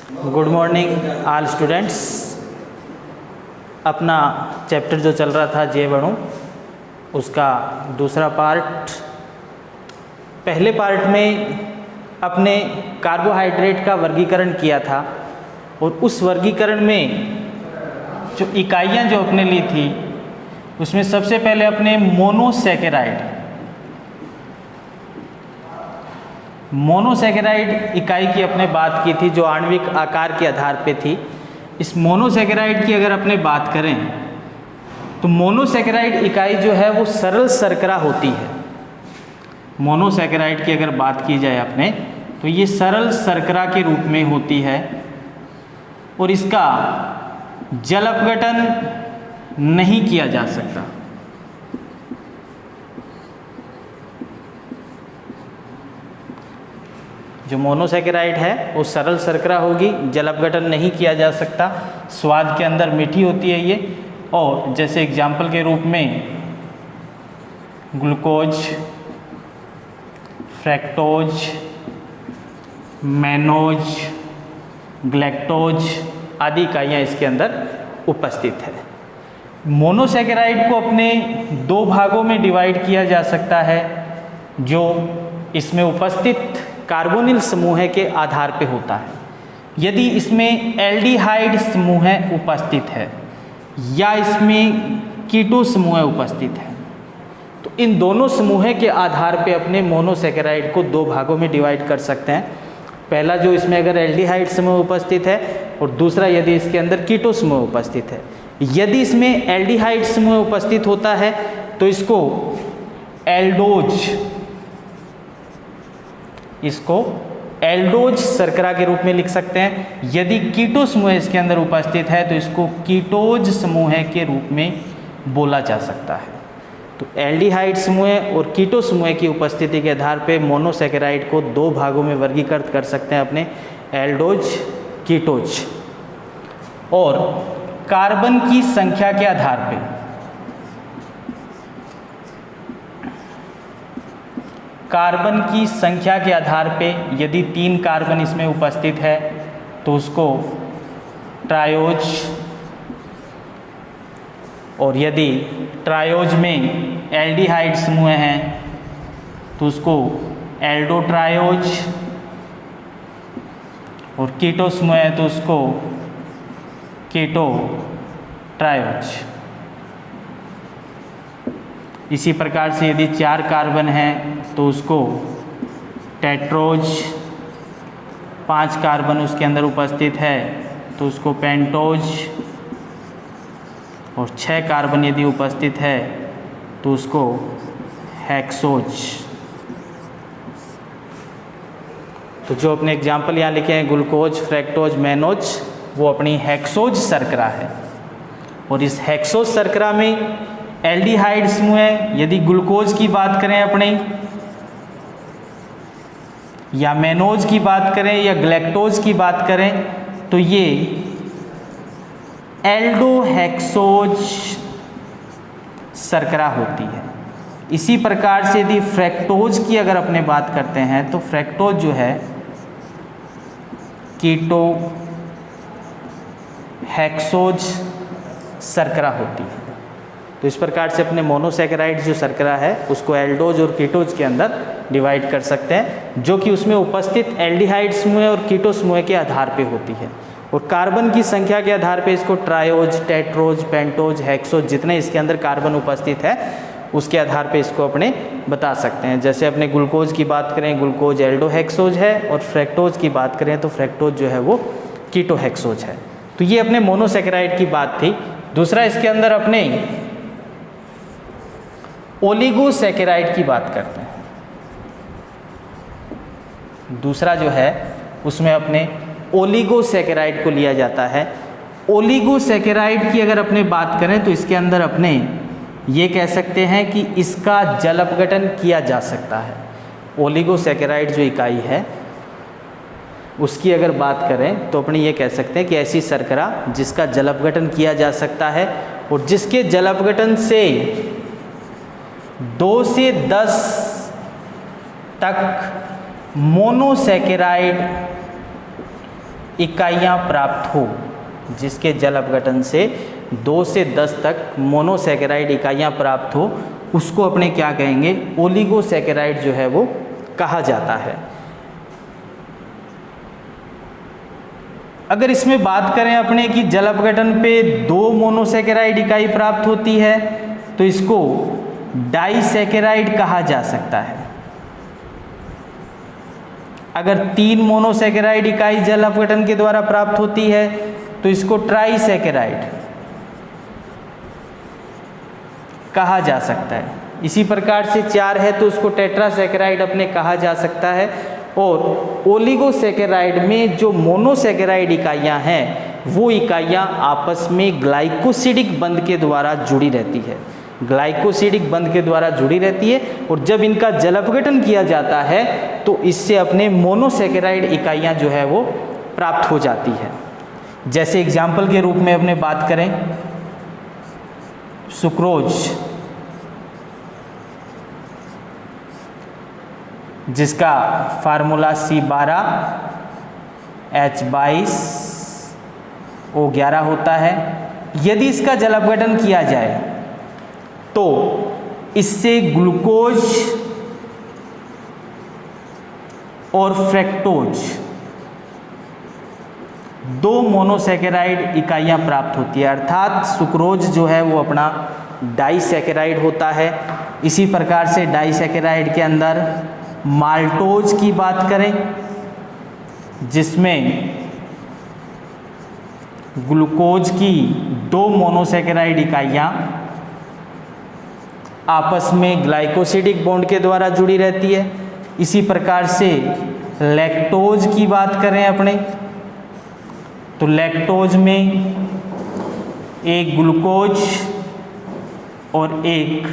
Good morning all students. अपना chapter जो चल रहा था जीवाणु, उसका दूसरा पार्ट। पहले पार्ट में अपने कार्बोहाइड्रेट का वर्गीकरण किया था और उस वर्गीकरण में जो इकाइयाँ जो अपने ली थी उसमें सबसे पहले अपने मोनोसैकेराइड इकाई की अपने बात की थी, जो आणविक आकार के आधार पे थी। इस मोनोसैकेराइड की अगर अपने बात करें तो मोनोसैकेराइड इकाई जो है वो सरल शर्करा होती है। मोनोसैकेराइड की अगर बात की जाए अपने तो ये सरल शर्करा के रूप में होती है और इसका जल अपघटन नहीं किया जा सकता। जो मोनोसैकेराइड है वो सरल शर्करा होगी, जल अपघटन नहीं किया जा सकता। स्वाद के अंदर मीठी होती है ये, और जैसे एग्जाम्पल के रूप में ग्लूकोज, फ्रैक्टोज, मैनोज, ग्लैक्टोज आदि इकाइयाँ इसके अंदर उपस्थित है। मोनोसैकेराइड को अपने दो भागों में डिवाइड किया जा सकता है, जो इसमें उपस्थित कार्बोनिल समूह के आधार पे होता है। यदि इसमें एल्डिहाइड समूह उपस्थित है या इसमें कीटो समूह उपस्थित है, तो इन दोनों समूह के आधार पे अपने मोनोसैकेराइड को दो भागों में डिवाइड कर सकते हैं। पहला जो इसमें अगर एल्डिहाइड समूह उपस्थित है और दूसरा यदि इसके अंदर कीटो समूह उपस्थित है। यदि इसमें एल्डिहाइड समूह उपस्थित होता है तो इसको एल्डोज शर्करा के रूप में लिख सकते हैं। यदि कीटो समूह इसके अंदर उपस्थित है तो इसको कीटोज समूह के रूप में बोला जा सकता है। तो एल्डिहाइड समूह और कीटो समूह की उपस्थिति के आधार पे मोनोसैकेराइड को दो भागों में वर्गीकृत कर सकते हैं अपने, एल्डोज, कीटोज। और कार्बन की संख्या के आधार पे यदि 3 कार्बन इसमें उपस्थित है तो उसको ट्रायोज, और यदि ट्रायोज में एल्डिहाइड समूह हैं तो उसको एल्डोट्रायोज, और कीटो समूह है तो उसको कीटो ट्रायोज। इसी प्रकार से यदि 4 कार्बन हैं तो उसको टेट्रोज, 5 कार्बन उसके अंदर उपस्थित है तो उसको पेंटोज, और 6 कार्बन यदि उपस्थित है तो उसको हेक्सोज। तो जो अपने एग्जाम्पल यहाँ लिखे हैं ग्लूकोज, फ्रैक्टोज, मैनोज, वो अपनी हेक्सोज शर्करा है। और इस हेक्सोज शर्करा में एल्डिहाइड समूह है। यदि ग्लूकोज की बात करें अपने, या मैनोज की बात करें, या ग्लैक्टोज की बात करें, तो ये एल्डोहेक्सोज शर्करा होती है। इसी प्रकार से यदि फ्रैक्टोज की अगर अपने बात करते हैं तो फ्रैक्टोज जो है कीटो हेक्सोज शर्करा होती है। तो इस प्रकार से अपने मोनोसैकेराइड जो शर्करा है उसको एल्डोज और कीटोज के अंदर डिवाइड कर सकते हैं, जो कि उसमें उपस्थित एल्डिहाइड समूह और कीटो समूह के आधार पे होती है। और कार्बन की संख्या के आधार पे इसको ट्रायोज, टेट्रोज, पेंटोज, हेक्सोज, जितने इसके अंदर कार्बन उपस्थित है उसके आधार पे इसको अपने बता सकते हैं। जैसे अपने ग्लूकोज की बात करें, ग्लूकोज एल्डोहेक्सोज है, और फ्रैक्टोज की बात करें तो फ्रैक्टोज जो है वो कीटोहेक्सोज है। तो ये अपने मोनोसैकेराइड की बात थी। दूसरा इसके अंदर अपने ओलिगोसैकेराइड की बात करते हैं। दूसरा जो है उसमें अपने ओलिगोसैकेराइड को लिया जाता है। ओलिगोसैकेराइड की अगर अपने बात करें तो इसके अंदर अपने ये कह सकते हैं कि इसका जल अपघटन किया जा सकता है। ओलिगोसैकेराइड जो इकाई है उसकी अगर बात करें तो अपने ये कह सकते हैं कि ऐसी शर्करा जिसका जल अपघटन किया जा सकता है और जिसके जल अपघटन से 2 से 10 तक मोनोसैकेराइड इकाइयाँ प्राप्त हो, जिसके जल अपघटन से 2 से 10 तक मोनोसैकेराइड इकाइयाँ प्राप्त हो, उसको अपने क्या कहेंगे, ओलिगोसैकेराइड जो है वो कहा जाता है। अगर इसमें बात करें अपने कि जल अपघटन पे 2 मोनोसैकेराइड इकाई प्राप्त होती है तो इसको डाइसैकेराइड कहा जा सकता है। अगर 3 मोनोसैकेराइड इकाई जल अपघटन के द्वारा प्राप्त होती है तो इसको ट्राइसैकेराइड कहा जा सकता है। इसी प्रकार से 4 है तो उसको टेट्रासैकेराइड अपने कहा जा सकता है। और ओलिगोसैकेराइड में जो मोनोसैकेराइड इकाइयां हैं वो इकाइयां आपस में ग्लाइकोसिडिक बंध के द्वारा जुड़ी रहती है, ग्लाइकोसिडिक बंध के द्वारा जुड़ी रहती है। और जब इनका जल अपघटन किया जाता है तो इससे अपने मोनोसैकेराइड इकाइयां जो है वो प्राप्त हो जाती है। जैसे एग्जाम्पल के रूप में अपने बात करें, सुक्रोज जिसका फार्मूला C12H22O11 होता है, यदि इसका जल अपघटन किया जाए तो इससे ग्लूकोज और फ्रक्टोज 2 मोनोसैकेराइड इकाइयां प्राप्त होती है, अर्थात सुक्रोज जो है वो अपना डाइसैकेराइड होता है। इसी प्रकार से डाइसैकेराइड के अंदर माल्टोज की बात करें जिसमें ग्लूकोज की 2 मोनोसैकेराइड इकाइयां आपस में ग्लाइकोसिडिक बॉन्ड के द्वारा जुड़ी रहती है। इसी प्रकार से लैक्टोज की बात करें अपने तो लैक्टोज में एक ग्लूकोज और एक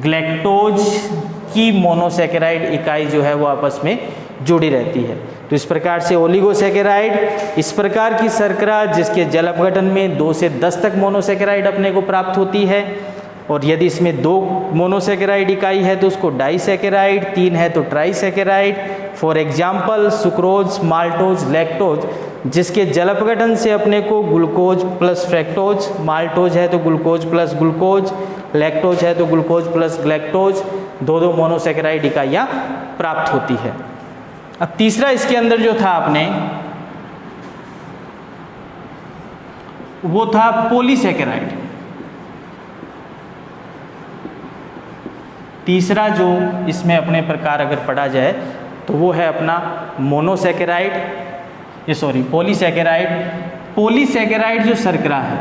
ग्लैक्टोज की मोनोसैकेराइड इकाई जो है वो आपस में जुड़ी रहती है। तो इस प्रकार से ओलिगोसैकेराइड इस प्रकार की शर्करा जिसके जल अपघटन में 2 से 10 तक मोनोसैकेराइड अपने को प्राप्त होती है। और यदि इसमें 2 मोनोसैकेराइड इकाई है तो उसको डाइसैकेराइड, 3 है तो trisaccharide. For example sucrose, maltose, lactose जिसके जल अपघटन से अपने को ग्लूकोज प्लस फ्रक्टोज, माल्टोज है तो ग्लूकोज प्लस ग्लूकोज, लैक्टोज है तो ग्लूकोज प्लस ग्लैक्टोज, 2 मोनोसैकेराइड इकाइयाँ प्राप्त होती है। अब तीसरा इसके अंदर जो था आपने वो था पॉलीसैकेराइड। तीसरा जो इसमें अपने प्रकार अगर पढ़ा जाए तो वो है अपना मोनोसैकेराइड, पॉलीसैकेराइड। पॉलीसैकेराइड जो शर्करा है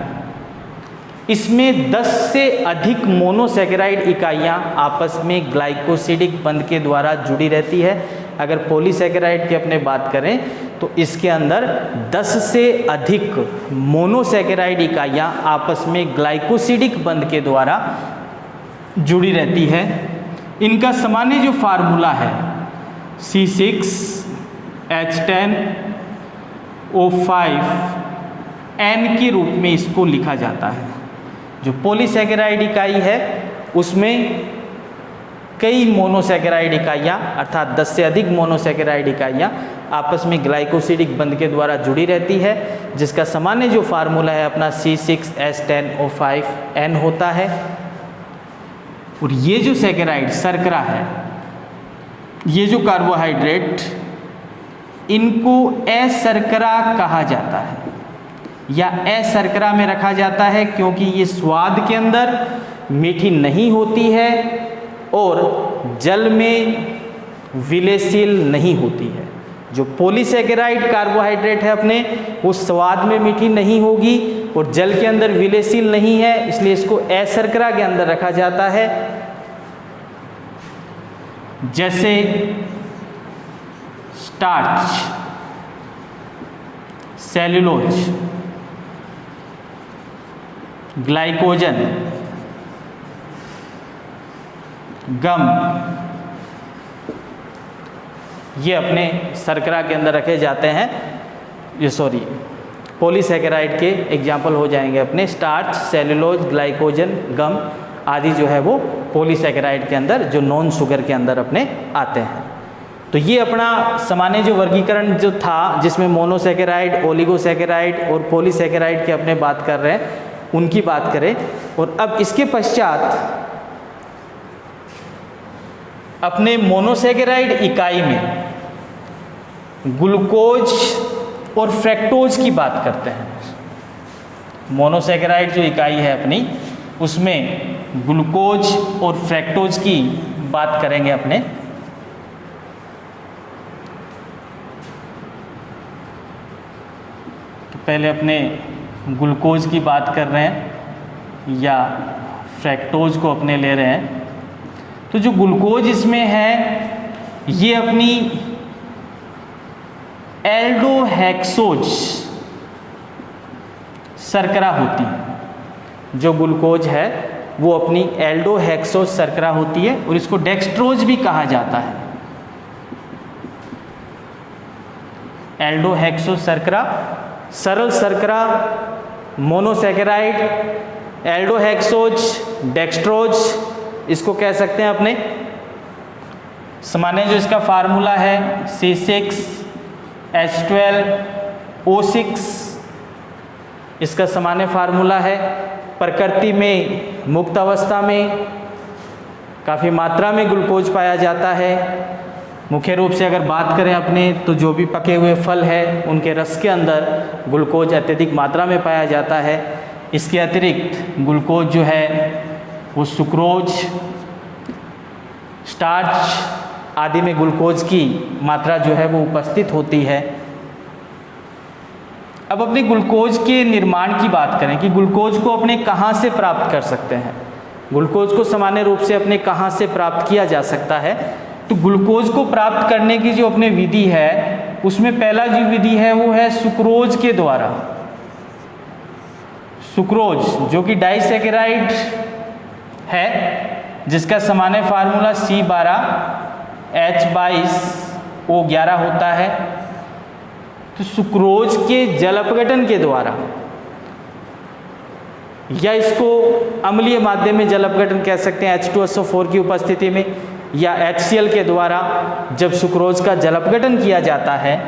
इसमें 10 से अधिक मोनोसैकेराइड इकाइयां आपस में ग्लाइकोसिडिक बंध के द्वारा जुड़ी रहती है। अगर पॉलीसैकेराइड की अपने बात करें तो इसके अंदर 10 से अधिक मोनोसैकेराइड इकाइयां आपस में ग्लाइकोसिडिक बंध के द्वारा जुड़ी रहती है। इनका सामान्य जो फार्मूला है C6H10O5N के रूप में इसको लिखा जाता है। जो पॉलीसैकेराइड इकाई है उसमें कई मोनोसैकेराइड इकाइयाँ अर्थात 10 से अधिक मोनोसैकेराइड इकाइयाँ आपस में ग्लाइकोसिडिक बंध के द्वारा जुड़ी रहती है, जिसका सामान्य जो फार्मूला है अपना C6H10O5N होता है। और ये जो सैकेराइड शर्करा है, ये जो कार्बोहाइड्रेट, इनको अशर्करा कहा जाता है या अशर्करा में रखा जाता है क्योंकि ये स्वाद के अंदर मीठी नहीं होती है और जल में विलेयशील नहीं होती है। जो पॉलीसैकेराइड कार्बोहाइड्रेट है अपने वो स्वाद में मीठी नहीं होगी और जल के अंदर विलेयशील नहीं है, इसलिए इसको अशर्करा के अंदर रखा जाता है। जैसे स्टार्च, सेल्यूलोज, ग्लाइकोजन, गम, ये अपने शर्करा के अंदर रखे जाते हैं। पॉलीसैकेराइड के एग्जाम्पल हो जाएंगे अपने स्टार्च, सेल्यूलोज, ग्लाइकोजन, गम आदि जो है वो पॉलीसैकेराइड के अंदर जो नॉन शुगर के अंदर अपने आते हैं। तो ये अपना सामान्य जो वर्गीकरण जो था, जिसमें मोनोसेकेराइड, ओलिगोसेकेराइड और पॉलीसेकेराइड की अपने बात कर रहे हैं, उनकी बात करें। और अब इसके पश्चात अपने मोनोसेकेराइड इकाई में ग्लूकोज और फ्रैक्टोज की बात करते हैं। मोनोसेकेराइड जो इकाई है अपनी, उसमें ग्लूकोज और फ्रैक्टोज की बात करेंगे अपने। तो पहले अपने ग्लूकोज की बात कर रहे हैं या फ्रैक्टोज को अपने ले रहे हैं। तो जो ग्लूकोज इसमें है, ये अपनी एल्डोहेक्सोज शर्करा होती है। जो ग्लूकोज है वो अपनी एल्डोहेक्सोज शर्करा होती है और इसको डेक्सट्रोज भी कहा जाता है। एल्डोहेक्सोज शर्करा, सरल शर्करा, मोनोसेकेराइड, एल्डोहेक्सोज, डेक्सट्रोज, इसको कह सकते हैं अपने। सामान्य जो इसका फार्मूला है C6H12O6, इसका सामान्य फार्मूला है। प्रकृति में मुक्त अवस्था में काफ़ी मात्रा में ग्लूकोज पाया जाता है। मुख्य रूप से अगर बात करें अपने, तो जो भी पके हुए फल है उनके रस के अंदर ग्लूकोज अत्यधिक मात्रा में पाया जाता है। इसके अतिरिक्त ग्लूकोज जो है वो सुक्रोज, स्टार्च आदि में ग्लूकोज की मात्रा जो है वो उपस्थित होती है। अब अपने ग्लूकोज के निर्माण की बात करें कि ग्लूकोज को अपने कहाँ से प्राप्त कर सकते हैं। ग्लूकोज को सामान्य रूप से अपने कहाँ से प्राप्त किया जा सकता है। तो ग्लूकोज को प्राप्त करने की जो अपने विधि है, उसमें पहला जो विधि है वो है सुक्रोज के द्वारा। सुक्रोज जो कि डाइसेकेराइड है, जिसका सामान्य फार्मूला C12H22O11 होता है। तो सुक्रोज के जल अपघटन के द्वारा, या इसको अम्लीय माध्यम में जल अपघटन कह सकते हैं H2SO4 की उपस्थिति में, या HCl के द्वारा जब सुक्रोज का जल अपघटन किया जाता है,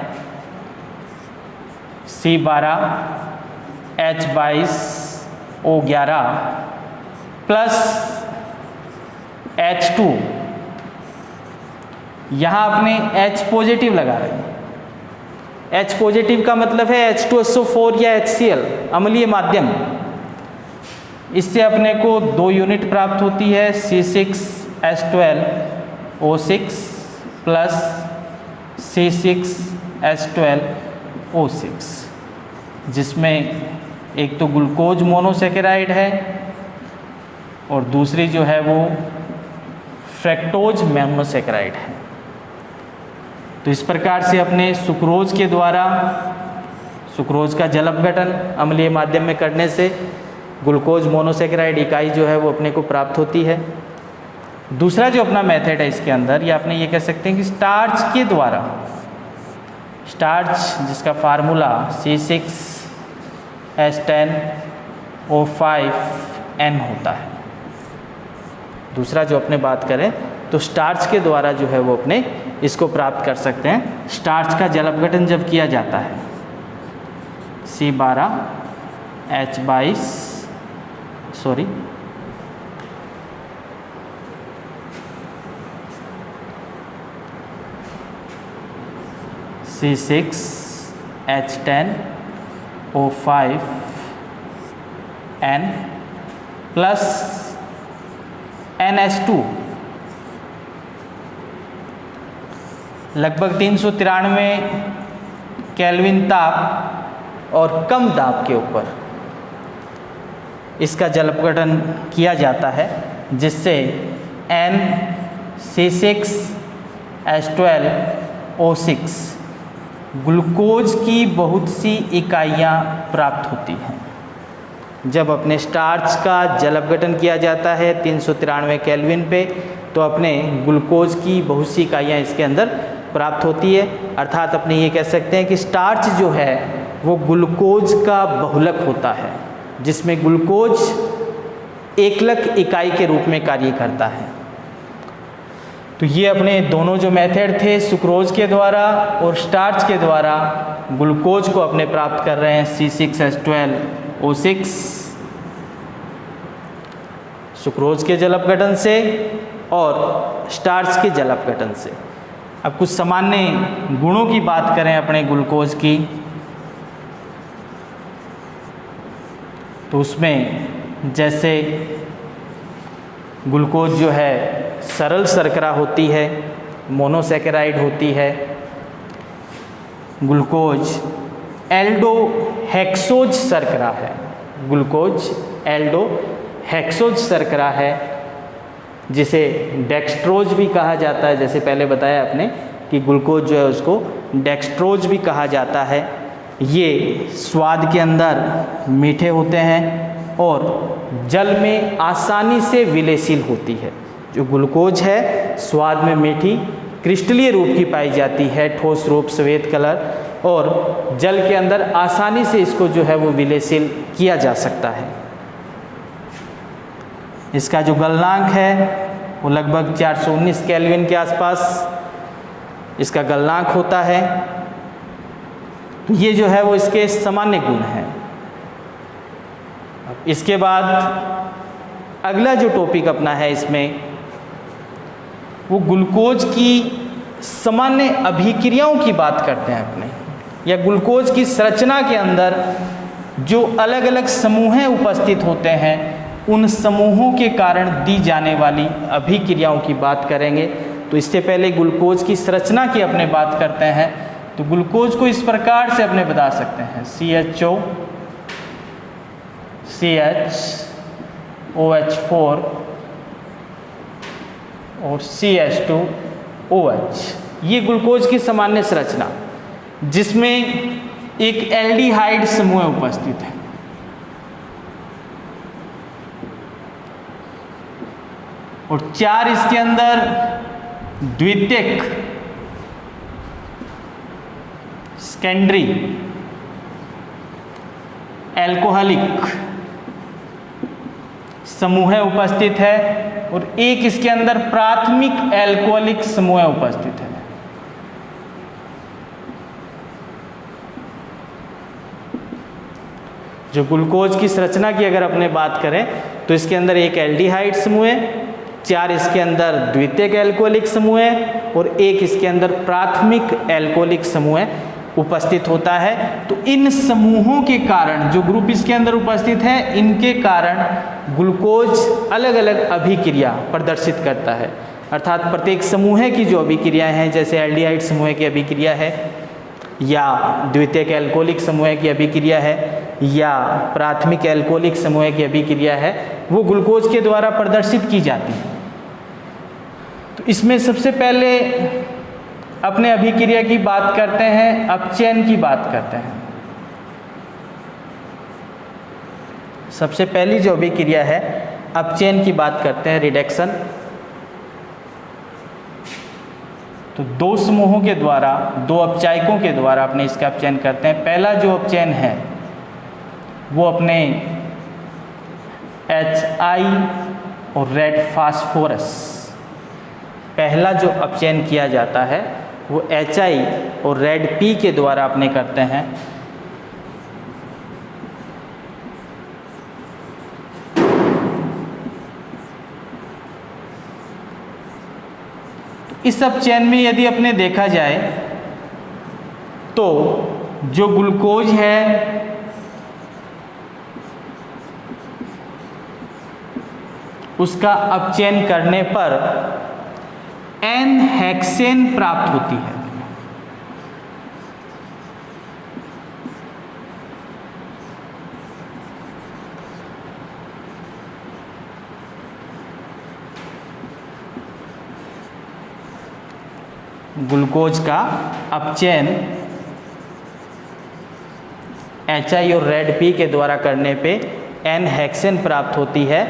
C12H22O11 प्लस H2, यहाँ आपने H पॉजिटिव लगा रहे हैं। H पॉजिटिव का मतलब है H2SO4 या HCl अम्लीय माध्यम। इससे अपने को 2 यूनिट प्राप्त होती है, C6H12O6 प्लस C6H12O6, जिसमें एक तो ग्लूकोज मोनोसेकेराइड है और दूसरी जो है वो फ्रैक्टोज मोनोसेकेराइड है। तो इस प्रकार से अपने सुक्रोज के द्वारा, सुक्रोज का जल अपघटन अम्लीय माध्यम में करने से ग्लूकोज मोनोसेकेराइड इकाई जो है वो अपने को प्राप्त होती है। दूसरा जो अपना मेथड है इसके अंदर, या अपने ये कह सकते हैं कि स्टार्च के द्वारा, स्टार्च जिसका फार्मूला C6H10O5N होता है। दूसरा जो अपने बात करें तो स्टार्च के द्वारा जो है वो अपने इसको प्राप्त कर सकते हैं। स्टार्च का जल अपघटन जब किया जाता है, C12H22 C6H10O5N प्लस NH2 लगभग 393 केल्विन ताप और कम दाब के ऊपर इसका जल अपघटन किया जाता है, जिससे NC6H12O6 ग्लूकोज की बहुत सी इकाइयाँ प्राप्त होती हैं। जब अपने स्टार्च का जल अपघटन किया जाता है 393 केल्विन पे, तो अपने ग्लूकोज की बहुत सी इकाइयाँ इसके अंदर प्राप्त होती है। अर्थात अपने ये कह सकते हैं कि स्टार्च जो है वो ग्लूकोज का बहुलक होता है, जिसमें ग्लूकोज एकलक इकाई के रूप में कार्य करता है। तो ये अपने दोनों जो मेथड थे सुक्रोज के द्वारा और स्टार्च के द्वारा ग्लूकोज को अपने प्राप्त कर रहे हैं C6H12O6 सुक्रोज के जल अपघटन से और स्टार्च के जल अपघटन से। अब कुछ सामान्य गुणों की बात करें अपने ग्लूकोज की, तो उसमें जैसे ग्लूकोज जो है सरल शर्करा होती है, मोनोसैकेराइड होती है। ग्लूकोज एल्डोहेक्सोज शर्करा है, ग्लूकोज एल्डोहेक्सोज शर्करा है, जिसे डेक्सट्रोज भी कहा जाता है। जैसे पहले बताया आपने कि ग्लूकोज जो है उसको डेक्सट्रोज भी कहा जाता है। ये स्वाद के अंदर मीठे होते हैं और जल में आसानी से विलेयशील होती है। जो ग्लूकोज है स्वाद में मीठी, क्रिस्टलीय रूप की पाई जाती है, ठोस रूप, सफ़ेद कलर, और जल के अंदर आसानी से इसको जो है वो विलेयशील किया जा सकता है। इसका जो गलनांक है वो लगभग 419 केल्विन के आसपास इसका गलनांक होता है। ये जो है वो इसके सामान्य गुण हैं। इसके बाद अगला जो टॉपिक अपना है इसमें वो ग्लूकोज की सामान्य अभिक्रियाओं की बात करते हैं अपने, या ग्लूकोज की संरचना के अंदर जो अलग अलग समूहें उपस्थित होते हैं उन समूहों के कारण दी जाने वाली अभिक्रियाओं की बात करेंगे। तो इससे पहले ग्लूकोज की संरचना की अपने बात करते हैं। तो ग्लूकोज को इस प्रकार से अपने बता सकते हैं CHO, CH, OH4 और CH2OH। ये ग्लूकोज की सामान्य संरचना, जिसमें एक एल्डिहाइड समूह उपस्थित है। और 4 इसके अंदर द्वितीयक सेकेंडरी एल्कोहलिक समूह उपस्थित है और एक इसके अंदर प्राथमिक एल्कोहलिक समूह उपस्थित है। जो ग्लूकोज की संरचना की अगर अपने बात करें तो इसके अंदर एक एल्डिहाइड समूह है, 4 इसके अंदर द्वितीयक एल्कोहलिक समूह है और एक इसके अंदर प्राथमिक एल्कोहलिक समूह उपस्थित होता है। तो इन समूहों के कारण जो ग्रुप इसके अंदर उपस्थित है, इनके कारण ग्लूकोज अलग अलग अभिक्रिया प्रदर्शित करता है। अर्थात प्रत्येक समूह की जो अभिक्रियाएं हैं, जैसे एल्डिहाइड समूह की अभिक्रिया है, या द्वितीयक एल्कोहलिक समूह की अभिक्रिया है, या प्राथमिक एल्कोहलिक समूह की अभिक्रिया है, वो ग्लूकोज के द्वारा प्रदर्शित की जाती है। तो इसमें सबसे पहले अपने अभिक्रिया की बात करते हैं, अपचयन की बात करते हैं। सबसे पहली जो अभिक्रिया है अपचयन की बात करते हैं, रिडक्शन। तो 2 समूहों के द्वारा, 2 अपचायकों के द्वारा अपने इसका अपचयन करते हैं। पहला जो अपचयन है वो अपने HI और रेड फास्फोरस, पहला जो अपचयन किया जाता है वो HI और रेड P के द्वारा अपने करते हैं। इस अपचयन में यदि अपने देखा जाए तो जो ग्लूकोज है उसका अपचयन करने पर N-हेक्सेन प्राप्त होती है। ग्लूकोज का अपचयन HI और रेड P के द्वारा करने पे N-हेक्सेन प्राप्त होती है।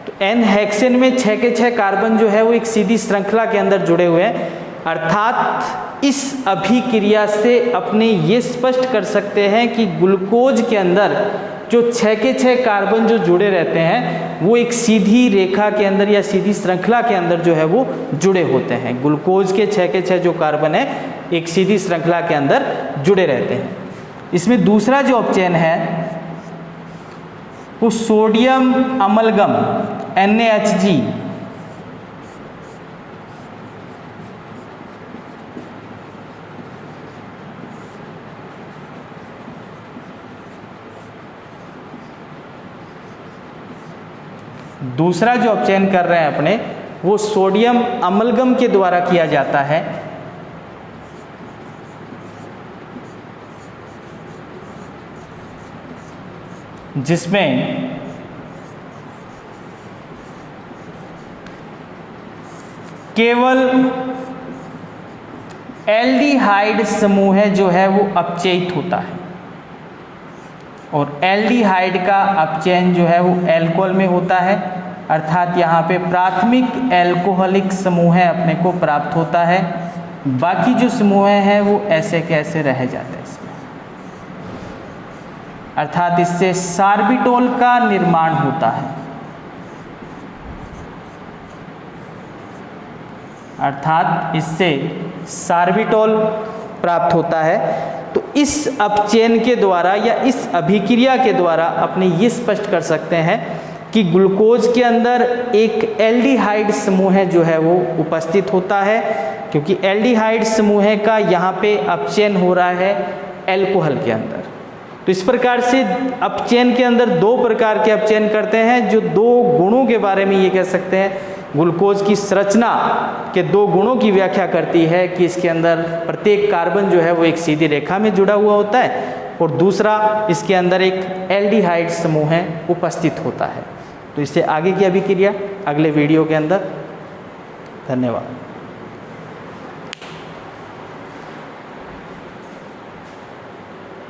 तो N-हेक्सेन में 6 के 6 कार्बन जो है वो एक सीधी श्रृंखला के अंदर जुड़े हुए हैं। अर्थात इस अभिक्रिया से अपने ये स्पष्ट कर सकते हैं कि ग्लूकोज के अंदर जो 6 के 6 कार्बन जो जुड़े रहते हैं वो एक सीधी रेखा के अंदर या सीधी श्रृंखला के अंदर जो है वो जुड़े होते हैं। ग्लूकोज के 6 के 6 जो कार्बन है एक सीधी श्रृंखला के अंदर जुड़े रहते हैं। इसमें दूसरा जो अपचयन है वो सोडियम अमलगम NaHG दूसरा जो अपचयन कर रहे हैं अपने वो सोडियम अमलगम के द्वारा किया जाता है। जिसमें केवल एल्डिहाइड समूह जो है वो अपचयित होता है और एल्डिहाइड का अपचयन जो है वो अल्कोहल में होता है, अर्थात यहाँ पे प्राथमिक एल्कोहलिक समूह अपने को प्राप्त होता है। बाकी जो समूह हैं वो ऐसे कैसे रह जाते हैं इसमें, अर्थात इससे सार्बिटोल का निर्माण होता है, अर्थात इससे सार्बिटोल प्राप्त होता है। तो इस अपचयन के द्वारा या इस अभिक्रिया के द्वारा अपने ये स्पष्ट कर सकते हैं कि ग्लूकोज के अंदर एक एल्डिहाइड समूह जो है वो उपस्थित होता है, क्योंकि एल्डिहाइड समूह का यहाँ पे अपचयन हो रहा है अल्कोहल के अंदर। तो इस प्रकार से अपचयन के अंदर दो प्रकार के अपचयन करते हैं, जो दो गुणों के बारे में ये कह सकते हैं। ग्लूकोज की संरचना के दो गुणों की व्याख्या करती है कि इसके अंदर प्रत्येक कार्बन जो है वो एक सीधी रेखा में जुड़ा हुआ होता है और दूसरा इसके अंदर एक एल्डिहाइड समूह उपस्थित होता है। तो इससे आगे की अभिक्रिया अगले वीडियो के अंदर। धन्यवाद।